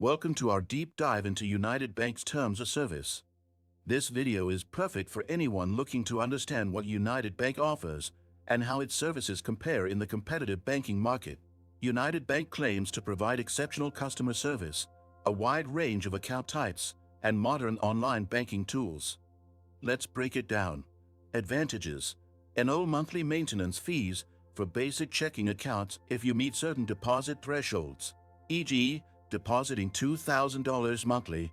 Welcome to our deep dive into United Bank's terms of service. This video is perfect for anyone looking to understand what United Bank offers and how its services compare in the competitive banking market. United Bank claims to provide exceptional customer service, a wide range of account types, and modern online banking tools. Let's break it down. Advantages: no monthly maintenance fees for basic checking accounts if you meet certain deposit thresholds, e.g., depositing $2,000 monthly.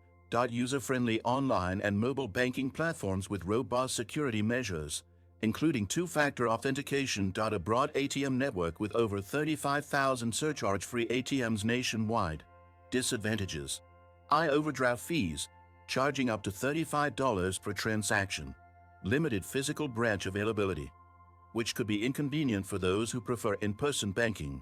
User-friendly online and mobile banking platforms with robust security measures, including two-factor authentication. A broad ATM network with over 35,000 surcharge-free ATMs nationwide. Disadvantages: high overdraft fees, charging up to $35 per transaction. Limited physical branch availability, which could be inconvenient for those who prefer in-person banking.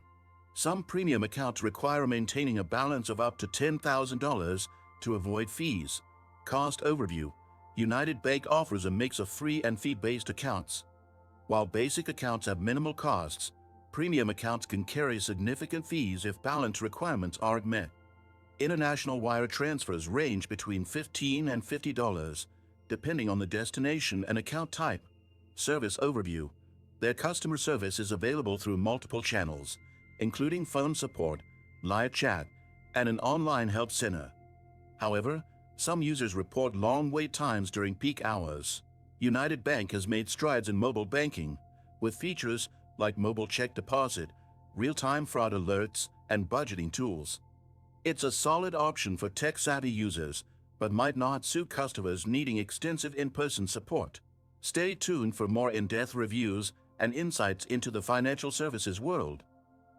Some premium accounts require maintaining a balance of up to $10,000 to avoid fees. Cost overview: United Bank offers a mix of free and fee-based accounts. While basic accounts have minimal costs, premium accounts can carry significant fees if balance requirements aren't met. International wire transfers range between $15 and $50, depending on the destination and account type. Service overview: their customer service is available through multiple channels, including phone support, live chat, and an online help center. However, some users report long wait times during peak hours. United Bank has made strides in mobile banking, with features like mobile check deposit, real-time fraud alerts, and budgeting tools. It's a solid option for tech-savvy users, but might not suit customers needing extensive in-person support. Stay tuned for more in-depth reviews and insights into the financial services world.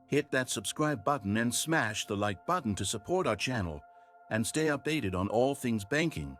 Hit that subscribe button and smash the like button to support our channel and stay updated on all things banking.